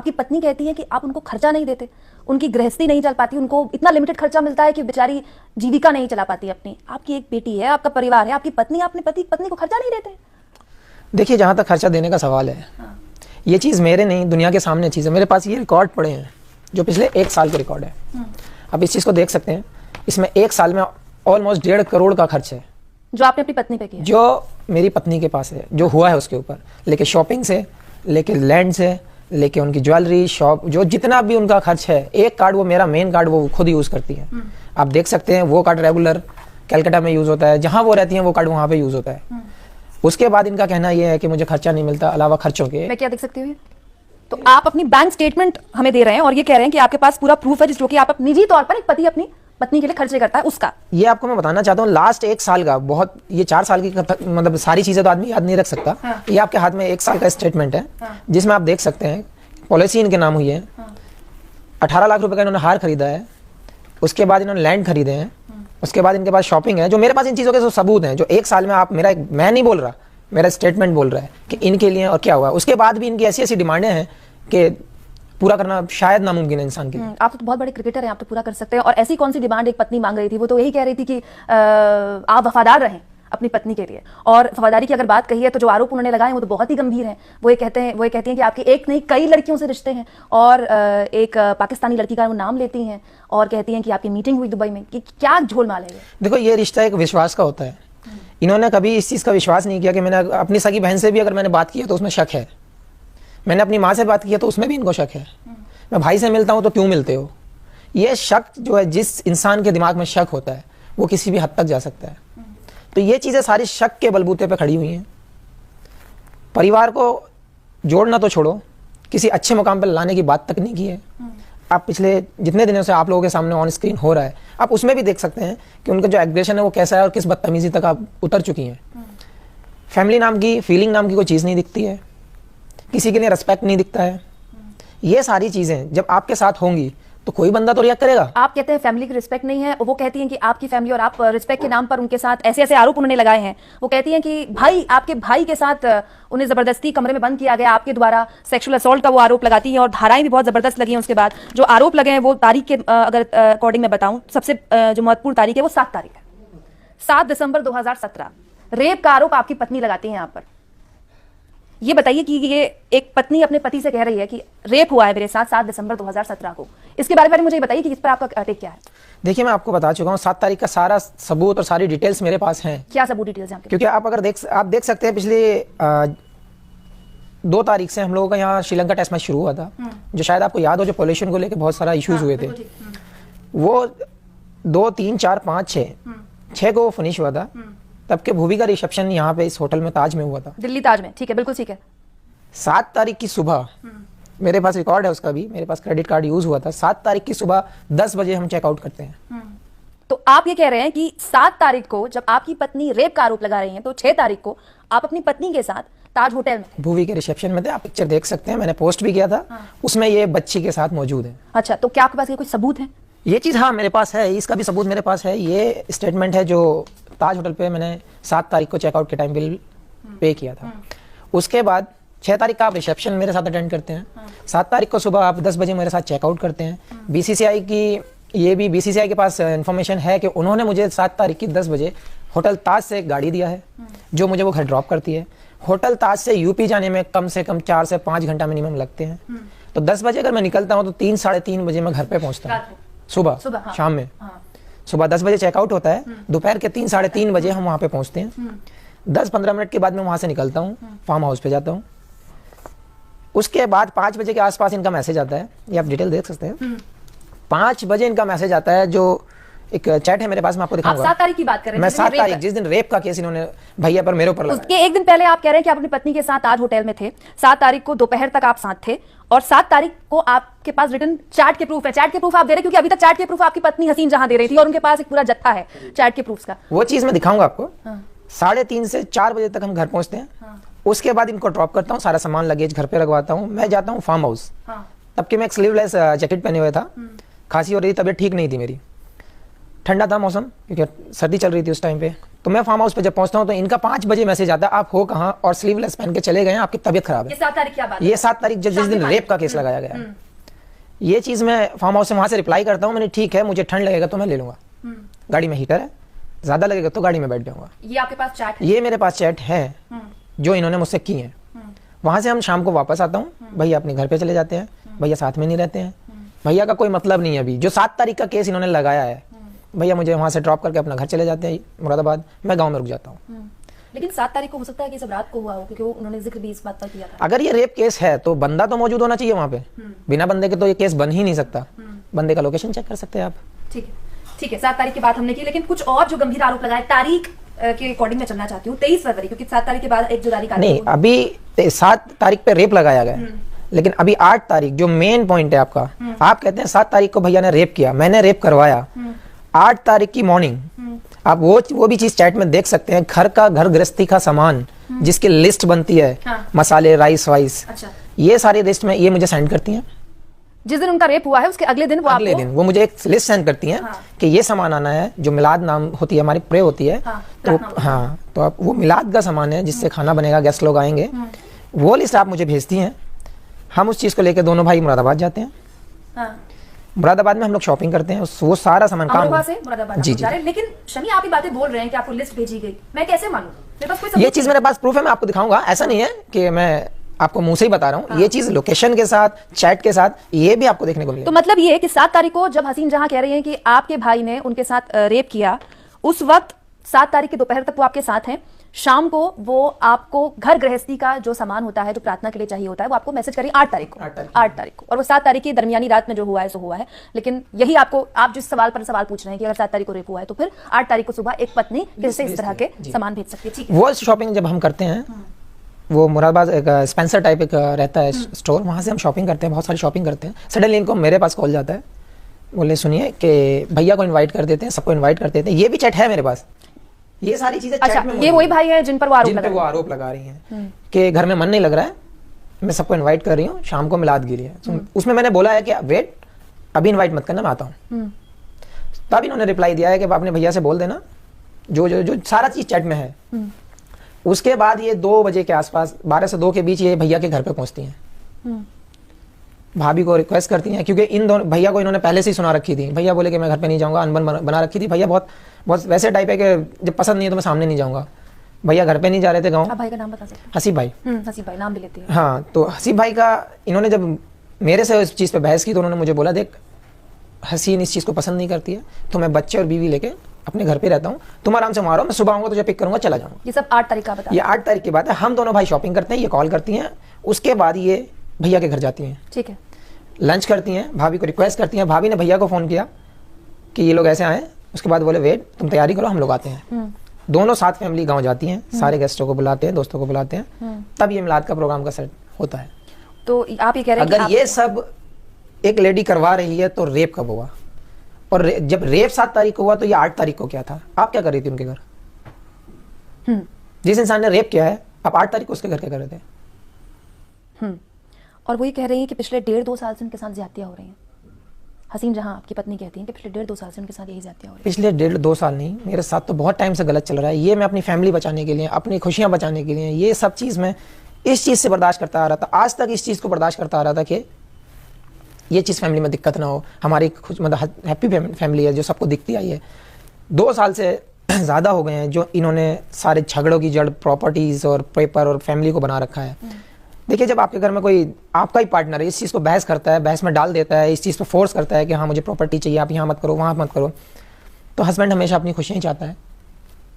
आपकी पत्नी कहती है कि आप उनको खर्चा नहीं देते, उनकी गृहस्थी नहीं चल पाती, उनको इतना लिमिटेड खर्चा मिलता है कि बेचारी जीविका नहीं चला पाती अपनी। आपकी एक बेटी है, आपका परिवार है, आपकी पत्नी, अपने पत्नी को खर्चा नहीं देते। देखिए, जहाँ तक खर्चा देने का सवाल है, ये चीज़ मेरे नहीं, दुनिया के सामने चीज़ है। मेरे पास ये रिकॉर्ड पड़े हैं जो पिछले 1 साल के रिकॉर्ड है। आप इस चीज़ को देख सकते हैं। इसमें 1 साल में ऑलमोस्ट 1.5 करोड़ का खर्च है जो आपने अपनी पत्नी पे किया, जो मेरी पत्नी के पास है, जो हुआ है उसके ऊपर, लेके शॉपिंग से, लेके लैंड से, लेके उनकी ज्वेलरी शॉप, जो जितना भी उनका खर्च है। एक कार्ड, वो मेरा मेन कार्ड, वो खुद यूज़ करती है। आप देख सकते हैं, वो कार्ड रेगुलर कलकत्ता में यूज़ होता है, जहाँ वो रहती हैं वो कार्ड वहाँ पे यूज़ होता है। उसके बाद इनका कहना ये है कि मुझे खर्चा नहीं मिलता अलावा खर्चों के। मैं क्या देख सकती हूँ? तो आप अपनी बैंक स्टेटमेंट हमें दे रहे हैं और ये कह रहे हैं कि आपके पास पूरा प्रूफ है, जो कि आप निजी तौर पर एक पति अपनी पत्नी के लिए खर्चे करता है उसका। ये आपको मैं बताना चाहता हूँ, लास्ट 1 साल का, बहुत, ये 4 साल की मतलब सारी चीजें तो आदमी याद नहीं रख सकता। हाँ। ये आपके हाथ में 1 साल का स्टेटमेंट है। हाँ। जिसमें आप देख सकते हैं पॉलिसी इनके नाम हुई है। हाँ। 18 लाख रुपए का इन्होंने हार खरीदा है। उसके बाद इन्होंने लैंड खरीदे हैं। उसके बाद इनके पास शॉपिंग है। जो मेरे पास इन चीज़ों के सबूत हैं, जो 1 साल में आप, मैं नहीं बोल रहा, मेरा स्टेटमेंट बोल रहा है कि इनके लिए और क्या हुआ। उसके बाद भी इनकी ऐसी ऐसी डिमांडें हैं कि पूरा करना शायद नामुमकिन है इंसान के लिए। आप तो बहुत बड़े क्रिकेटर हैं, आप तो पूरा कर सकते हैं। और ऐसी कौन सी डिमांड एक पत्नी मांग रही थी? वो तो यही कह रही थी कि आप वफादार रहें अपनी पत्नी के लिए। और वफादारी की अगर बात कही है तो जो आरोप उन्होंने लगाए वो तो बहुत ही गंभीर हैं। वो ये कहती हैं कि आपके एक नहीं कई लड़कियों से रिश्ते हैं, और एक पाकिस्तानी लड़की का वो नाम लेती हैं और कहती हैं कि आपकी मीटिंग हुई दुबई में। कि क्या झोलमाल है ये? देखो, ये रिश्ता एक विश्वास का होता है। इन्होंने कभी इस चीज़ का विश्वास नहीं किया कि मैंने अपनी सगी बहन से भी अगर मैंने बात की है तो उसमें शक है। मैंने अपनी माँ से बात की है तो उसमें भी इनको शक है। मैं भाई से मिलता हूँ तो क्यों मिलते हो? ये शक जो है, जिस इंसान के दिमाग में शक होता है वो किसी भी हद तक जा सकता है। तो ये चीज़ें सारी शक के बलबूते पे खड़ी हुई हैं। परिवार को जोड़ना तो छोड़ो, किसी अच्छे मुकाम पर लाने की बात तक नहीं की है। आप पिछले जितने दिनों से आप लोगों के सामने ऑन स्क्रीन हो रहा है, आप उसमें भी देख सकते हैं कि उनका जो एग्रेशन है वो कैसा है और किस बदतमीजी तक आप उतर चुकी हैं। फैमिली नाम की, फीलिंग नाम की कोई चीज़ नहीं दिखती है, किसी के लिए रिस्पेक्ट नहीं दिखता है। ये सारी चीज़ें जब आपके साथ होंगी तो कोई बंदा तो रिएक्ट करेगा। आप कहते हैं फैमिली की रिस्पेक्ट नहीं है, वो कहती हैं कि आपकी फैमिली और आप रिस्पेक्ट के नाम पर उनके साथ ऐसे ऐसे आरोप उन्होंने लगाए हैं। वो कहती हैं कि भाई, आपके भाई के साथ उन्हें जबरदस्ती कमरे में बंद किया गया, आपके द्वारा सेक्सुअल असॉल्ट का वो आरोप लगाती हैं और धाराएं भी बहुत जबरदस्त लगी हैं। उसके बाद जो आरोप लगे हैं वो तारीख के अगर अकॉर्डिंग मैं बताऊं, सबसे जो महत्वपूर्ण तारीख है वो 7 तारीख है, 7 दिसंबर 2017। रेप का आरोप आपकी पत्नी लगाती है यहाँ पर। ये बताइए कि ये एक पत्नी अपने पति से कह रही है कि रेप हुआ है मेरे साथ 7 दिसंबर 2017 को। इसके बारे में मुझे ये बताइए कि इस पर आपका टेक क्या है? देखिए, मैं आपको बता चुका हूँ, 7 तारीख का सारा सबूत और सारी डिटेल्स मेरे पास हैं। क्या सबूत डिटेल्स हैं? क्योंकि आप अगर आप देख सकते हैं, पिछले 2 तारीख से हम लोगों का यहाँ श्रीलंका टेस्ट मैच शुरू हुआ था, जो शायद आपको याद हो, जो पॉल्यूशन को लेकर बहुत सारा इश्यूज हुए थे। वो 2, 3, 4, 5, 6 को वो फिनिश हुआ था। तब के भूमि का रिसेप्शन यहाँ पे इस होटल में, ताज में हुआ था, दिल्ली ताज में। ठीक है, बिल्कुल ठीक है। 7 तारीख की सुबह, मेरे पास रिकॉर्ड है उसका भी, मेरे पास क्रेडिट कार्ड यूज हुआ था। 7 तारीख की सुबह 10 बजे हम चेकआउट करते हैं। तो आप ये कह रहे हैं कि 7 तारीख को जब आपकी पत्नी रेप का आरोप लगा रही है, तो 6 तारीख को आप अपनी पत्नी के साथ ताज होटल में, भूवी के रिसेप्शन में थे। आप पिक्चर देख सकते हैं, मैंने पोस्ट भी किया था। उसमें ये बच्ची के साथ मौजूद है। अच्छा, तो क्या आपके पास ये कोई सबूत है? ये चीज़, हाँ, मेरे पास है, इसका भी सबूत मेरे पास है। ये स्टेटमेंट है जो ताज होटल पे मैंने 7 तारीख को चेकआउट के टाइम बिल पे किया था। उसके बाद 6 तारीख का आप रिसेप्शन मेरे साथ अटेंड करते हैं। 7 तारीख को सुबह आप 10 बजे मेरे साथ चेकआउट करते हैं। बीसीसीआई की, ये भी बीसीसीआई के पास इन्फॉर्मेशन है कि उन्होंने मुझे 7 तारीख की 10 बजे होटल ताज से एक गाड़ी दिया है, जो मुझे वो घर ड्रॉप करती है। होटल ताज से यूपी जाने में कम से कम 4 से 5 घंटा मिनिमम लगते हैं। तो 10 बजे अगर मैं निकलता हूँ तो 3, साढ़े 3 बजे मैं घर पे पहुँचता हूँ। सुबह, हाँ। शाम में, सुबह 10 बजे चेकआउट होता है, दोपहर के 3, साढ़े 3 बजे हम वहाँ पे पहुँचते हैं। 10-15 मिनट के बाद मैं वहाँ से निकलता हूँ, फार्म हाउस पे जाता हूँ। उसके बाद 5 बजे के आसपास इनका मैसेज आता है, ये आप डिटेल देख सकते हैं। 5 बजे इनका मैसेज आता है, जो एक चैट है मेरे पास, मैं आपको दिखाऊंगा। 7 तारीख की बात कर रहे हैं? मैं 7 तारीख, जिस दिन रेप का केस इन्होंने भैया पर मेरे ऊपर लगाया। उसके एक दिन पहले आप कह रहे हैं कि आप अपनी पत्नी के साथ ताज होटल में थे। 7 तारीख को दोपहर तक आप साथ थे, और 7 तारीख को आपके पास रिटर्न चैट के प्रूफ है। चैट के प्रूफ आप दे रहे हैं, क्योंकि अभी तक चैट के प्रूफ आपकी पत्नी हसीन जहां दे रही थी, और उनके पास एक पूरा जत्था है चैट के प्रूफ का। वो चीज मैं दिखाऊंगा आपको। 3:30 से 4 बजे तक हम घर पहुंचते हैं। उसके बाद इनको ड्रॉप करता हूँ, सारा सामान लगेज घर पे रखवाता हूँ। मैं जाता हूँ फार्म हाउस। तब के मैं एक स्लीवलेस जैकेट पहने हुए था, खांसी हो रही थी, तबीयत ठीक नहीं थी मेरी, ठंडा था मौसम, क्योंकि सर्दी चल रही थी उस टाइम पे, तो मैं फार्म हाउस पे जब पहुंचता हूं तो इनका 5 बजे मैसेज आता है, आप हो कहां और स्लीवलेस पहन के चले गए हैं, आपकी तबीयत खराब है। ये 7 तारीख की बात है? ये 7 तारीख जिस दिन रेप का केस लगाया गया है। ये चीज मैं फार्म हाउस से वहां से रिप्लाई करता हूं, मैंने ठीक है मुझे ठंड लगेगा तो मैं ले लूंगा, गाड़ी में हीटर है, ज्यादा लगेगा तो गाड़ी में बैठ जाऊंगा। ये आपके पास चैट है? ये मेरे पास चैट है जो इन्होंने मुझसे की है। वहां से हम शाम को वापस आता हूँ, भैया अपने घर पे चले जाते हैं, भैया साथ में नहीं रहते हैं, भैया का कोई मतलब नहीं है। अभी जो 7 तारीख का केस इन्होंने लगाया है, भैया मुझे वहां से ड्रॉप करके अपना घर चले जाते हैं मुरादाबाद, मैं गाँव में रुक जाता हूँ। लेकिन 7 तारीख को हो सकता है कि सब रात को हुआ हो, क्योंकि उन्होंने जिक्र भी इस बात पर किया था। अगर ये रेप केस है तो बंदा तो मौजूद होना चाहिए वहां पे, बिना बंदे के तो ये केस बन ही नहीं सकता। बंदे का लोकेशन चेक कर सकते हैं आप। ठीक है, ठीक है, 7 तारीख की बात हमने की, लेकिन कुछ और जो गंभीर आरोप लगाए तारीख के अकॉर्डिंग में चलना चाहती हूँ। 23 फरवरी, क्योंकि 7 तारीख के बाद एक जुदाई का नहीं, अभी 7 तारीख पे रेप लगाया गया है, लेकिन अभी 8 तारीख जो मेन पॉइंट है आपका, आप कहते हैं 7 तारीख को भैया ने रेप किया, मैंने रेप करवाया। 8 तारीख की मॉर्निंग आप वो भी चीज चैट में देख सकते हैं, घर गृहस्थी का सामान जिसकी लिस्ट बनती है, मसाले, राइस वाइस, अच्छा, ये सारी लिस्ट में ये मुझे सेंड करती हैं। जिस दिन उनका रेप हुआ है उसके अगले दिन वो मुझे एक लिस्ट सेंड करती हैं कि ये सामान आना है, जो मिलाद नाम होती है हमारी प्रे होती है, तो आप वो मिलाद का सामान है जिससे खाना बनेगा, गेस्ट लोग आएंगे, वो लिस्ट आप मुझे भेजती हैं। हम उस चीज को लेकर दोनों भाई मुरादाबाद जाते हैं। मुरादाबाद में हम लोग शॉपिंग करते हैं, वो सारा सामान काम से मुरादाबाद जी जी। लेकिन शमी आप ये बातें बोल रहे हैं कि आपको लिस्ट भेजी गई, मैं कैसे मानूं? मेरे पास कोई ये चीज मेरे पास प्रूफ है, मैं आपको दिखाऊंगा। ऐसा नहीं है कि मैं आपको मुंह से ही बता रहा हूँ, ये चीज लोकेशन के साथ, चैट के साथ, ये भी आपको देखने को मिलेगा। तो मतलब ये है कि 7 तारीख को जब हसीन जहां कह रही हैं कि आपके भाई ने उनके साथ रेप किया, उस वक्त 7 तारीख की दोपहर तक वो आपके साथ हैं, शाम को वो आपको घर गृहस्थी का जो सामान होता है, जो प्रार्थना के लिए चाहिए होता है, वो आपको मैसेज करें 8 तारीख को, 8 तारीख को, और वो 7 तारीख की दरमियानी रात में जो हुआ है सो हुआ है। लेकिन यही आपको, आप जिस सवाल पर सवाल पूछ रहे हैं कि अगर 7 तारीख को रेप हुआ है तो फिर 8 तारीख को सुबह एक पत्नी किससे इस तरह के सामान भेज सकती है? ठीक है, वो शॉपिंग जब हम करते हैं, वो मुरादाबाद एक स्पेंसर टाइप एक रहता है स्टोर, वहाँ से हम शॉपिंग करते हैं, बहुत सारी शॉपिंग करते हैं। सडनली इनको मेरे पास कॉल जाता है, बोले सुनिए कि भैया को इनवाइट कर देते हैं, सबको इनवाइट कर देते हैं। ये भी चैट है मेरे पास, ये सारी चीजें। अच्छा, ये वही भाई है जिन पर वो आरोप लगा रही हैं कि घर में मन नहीं लग रहा है, मैं सबको इनवाइट कर रही हूँ, शाम को मिलाद गिरी है। उसमें मैंने बोला है कि वेट, अभी इनवाइट मत करना, मैं आता हूँ। तब इन्होंने रिप्लाई दिया है कि अपने भैया से बोल देना, जो सारा चीज चैट में है। उसके बाद ये 2 बजे के आसपास, 12 से 2 के बीच ये भैया के घर पे पहुंचती हैं, भाभी को रिक्वेस्ट करती हैं, क्योंकि इन दोनों भैया को इन्होंने पहले से ही सुना रखी थी। भैया बोले कि मैं घर पे नहीं जाऊंगा, अनबन बना रखी थी। भैया बहुत वैसे टाइप है कि जब पसंद नहीं है तो मैं सामने नहीं जाऊंगा। भैया घर पे नहीं जा रहे थे गाँव। भाई का नाम बता सकते हैं? हसीब भाई। हसीब भाई नाम भी लेते हैं। हाँ, तो हसीब भाई का इन्होंने जब मेरे से इस चीज़ पे बहस की तो उन्होंने मुझे बोला, देख हसीन इस चीज़ को पसंद नहीं करती है, तो मैं बच्चे और बीवी लेके अपने घर पे रहता हूँ, तुम आराम से मारो, मैं सुबह आऊंगा तुझे पिक करूंगा, चला जाऊंगा। ये सब 8 तारीख का बता? ये 8 तारीख की बात है। हम दोनों भाई शॉपिंग करते हैं, ये कॉल करती हैं, उसके बाद ये भैया के घर जाती हैं। ठीक है, लंच करती हैं, भाभी को रिक्वेस्ट करती हैं, भाभी ने भैया को फोन किया कि ये लोग ऐसे आए। उसके बाद बोले वेट, तुम तैयारी करो, हम लोग आते हैं। दोनों साथ फैमिली गाँव जाती हैं, सारे गेस्टों को बुलाते हैं, दोस्तों को बुलाते हैं, तब ये मिलाद का प्रोग्राम का सेट होता है। तो आप ये कह रहे हैं अगर ये सब एक लेडी करवा रही है तो रेप कब हुआ? और जब रेप 7 तारीख को हुआ तो ये 8 तारीख को क्या था? आप क्या कर रही थी उनके घर? जिस इंसान ने रेप किया है, आप 8 तारीख को उसके घर क्या कर रहे थे? और वही कह रही है कि पिछले 1.5-2 साल से उनके साथ ज्यादतियां हो रही हैं। हसीन जहां आपकी पत्नी कहती हैं कि पिछले 1.5-2 साल से उनके साथ यही ज्यादतियां हो रही हैं। पिछले 1.5-2 साल नहीं, मेरे साथ तो बहुत टाइम से गलत चल रहा है। ये मैं अपनी फैमिली बचाने के लिए, अपनी खुशियां बचाने के लिए, ये सब चीज़ मैं इस चीज़ से बर्दाश्त करता आ रहा था। आज तक इस चीज़ को बर्दाश्त करता आ रहा था कि ये चीज़ फैमिली में दिक्कत ना हो। हमारी मतलब हैप्पी फैमिली है जो सबको दिखती आई है। 2 साल से ज़्यादा हो गए हैं जो इन्होंने सारे झगड़ों की जड़ प्रॉपर्टीज़ और पेपर और फैमिली को बना रखा है। देखिए, जब आपके घर में कोई आपका ही पार्टनर है, इस चीज़ को बहस करता है, बहस में डाल देता है, इस चीज़ पर फोर्स करता है कि हाँ मुझे प्रॉपर्टी चाहिए, आप यहाँ मत करो, वहाँ मत करो, तो हस्बैंड हमेशा अपनी खुशियाँ ही चाहता है।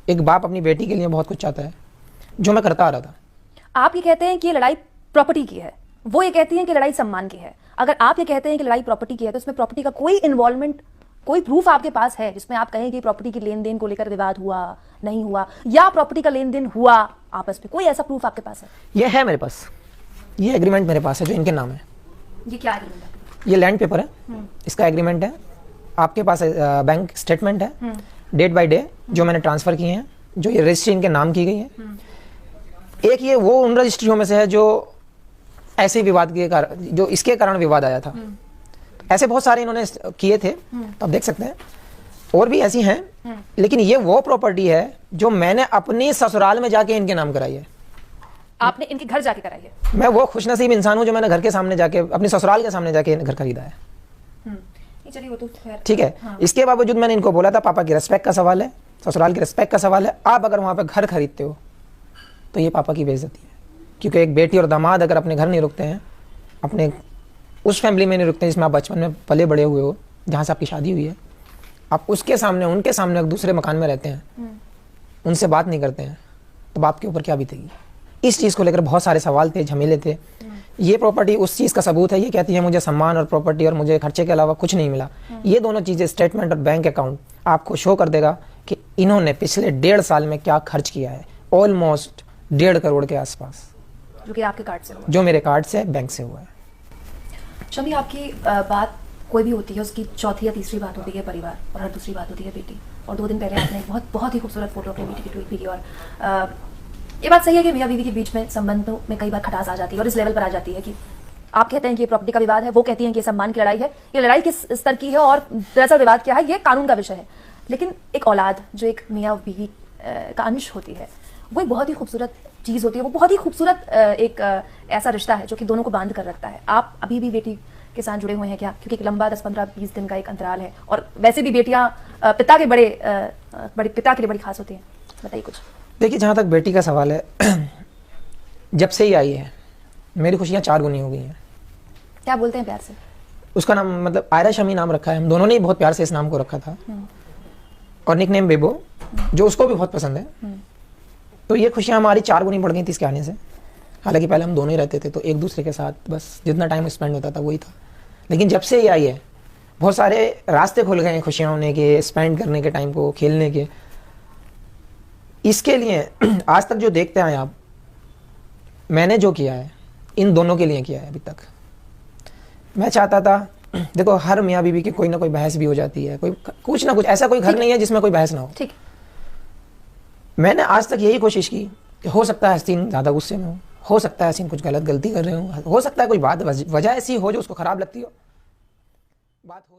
एक बाप अपनी बेटी के लिए बहुत कुछ चाहता है, जो मैं करता आ रहा था। आप ये कहते हैं कि ये लड़ाई प्रॉपर्टी की है, वो ये कहती हैं कि लड़ाई सम्मान की है। अगर आप ये कहते हैं कि लड़ाई प्रॉपर्टी की है, तो इसमें प्रॉपर्टी का कोई इन्वॉल्वमेंट, कोई प्रूफ आपके पास है जिसमें आप कहें कि प्रॉपर्टी की लेन देन को लेकर विवाद हुआ, नहीं हुआ, या प्रॉपर्टी का लेन देन हुआ आपस में? कोई ऐसा प्रूफ आपके पास है? ये है मेरे पास, ये एग्रीमेंट मेरे पास है जो इनके नाम है। ये क्या एग्रीमेंट है? ये लैंड पेपर है, इसका एग्रीमेंट है। आपके पास बैंक स्टेटमेंट है, डेट बाय डे जो मैंने ट्रांसफर किए हैं, जो ये रजिस्ट्री इनके नाम की गई है। एक ये वो उन रजिस्ट्रियों में से है जो ऐसे विवाद के कारण, जो इसके कारण विवाद आया था। ऐसे बहुत सारे इन्होंने किए थे, तो आप देख सकते हैं। और भी ऐसी हैं, लेकिन ये वो प्रॉपर्टी है जो मैंने अपनी ससुराल में जाके इनके नाम कराई है। आपने इनके घर जाके कराई है? मैं वो खुशनसीब इंसान हूं जो मैंने घर के सामने जाके, अपनी ससुराल के सामने जाके घर खरीदा है। चलिए वो तो खैर ठीक है। हाँ। इसके बावजूद मैंने इनको बोला था पापा की रिस्पेक्ट का सवाल है, ससुराल की रिस्पेक्ट का सवाल है, आप अगर वहां पे घर खरीदते हो तो ये पापा की बेइज्जती है। क्योंकि एक बेटी और दामाद अगर अपने घर नहीं रुकते हैं, अपने उस फैमिली में नहीं रुकते जिसमें आप बचपन में पले बड़े हुए हो, जहाँ से आपकी शादी हुई है, आप उसके सामने उनके सामने एक दूसरे मकान में रहते हैं, उनसे बात नहीं करते हैं, तो बाप के ऊपर क्या बीतेगी। इस चीज़ को लेकर बहुत सारे सवाल थे, झमेले थे। ये प्रॉपर्टी उस चीज़ का सबूत है। ये कहती है मुझे सम्मान और प्रॉपर्टी और मुझे खर्चे के अलावा कुछ नहीं मिला। ये दोनों चीज़ें, स्टेटमेंट और बैंक अकाउंट, आपको शो कर देगा कि इन्होंने पिछले 1.5 साल में क्या खर्च किया है। ऑलमोस्ट 1.5 करोड़ के आसपास, जो कि आपके कार्ड से हुआ, जो मेरे कार्ड से बैंक से हुआ है। शमी, आपकी बात कोई भी होती है उसकी चौथी या तीसरी बात होती है परिवार, और हर दूसरी बात होती है बेटी। और 2 दिन पहले आपने बहुत बहुत ही खूबसूरत फोटो अपनी बेटी की ट्वीट भी की। और ये बात सही है कि मियाँ बीवी के बीच में संबंधों में कई बार खटास आ जाती है, और इस लेवल पर आ जाती है कि आप कहते हैं कि ये प्रॉपर्टी का विवाद है, वो कहती हैं कि ये सम्मान की लड़ाई है। ये लड़ाई किस स्तर की है और दरअसल विवाद क्या है, ये कानून का विषय है। लेकिन एक औलाद जो एक मियाँ बीवी का अंश होती है, वो एक बहुत ही खूबसूरत चीज़ होती है। वो बहुत ही खूबसूरत एक ऐसा रिश्ता है जो कि दोनों को बांध कर रखता है। आप अभी भी बेटी के साथ जुड़े हुए हैं क्या? क्योंकि एक लंबा 10-15-20 दिन का एक अंतराल है, और वैसे भी बेटियां पिता के पिता के लिए बड़ी खास होती हैं। बताइए कुछ। देखिए, जहाँ तक बेटी का सवाल है, जब से ही आई है मेरी खुशियाँ 4 गुनी हो गई हैं। क्या बोलते हैं प्यार से? उसका नाम मतलब आयरा शमी नाम रखा है, हम दोनों ने ही बहुत प्यार से इस नाम को रखा था। और निकनेम बेबो, जो उसको भी बहुत पसंद है। तो ये खुशियाँ हमारी 4 गुनी बढ़ गई थी इसके आने से। हालांकि पहले हम दोनों ही रहते थे, तो एक दूसरे के साथ बस जितना टाइम स्पेंड होता था वही था। लेकिन जब से ये आई है, बहुत सारे रास्ते खुल गए हैं खुशियाँ होने के, स्पेंड करने के टाइम को, खेलने के। इसके लिए आज तक जो देखते आए आप, मैंने जो किया है इन दोनों के लिए किया है अभी तक। मैं चाहता था, देखो हर मियाँ बीवी की कोई ना कोई बहस भी हो जाती है, कोई कुछ ना कुछ, ऐसा कोई घर नहीं है जिसमें कोई बहस ना हो। ठीक। मैंने आज तक यही कोशिश की कि हो सकता है हसीन ज़्यादा गुस्से में हो सकता है हसीन कुछ गलती कर रहे हो सकता है कोई बात वजह ऐसी हो जो उसको खराब लगती हो, बात हो।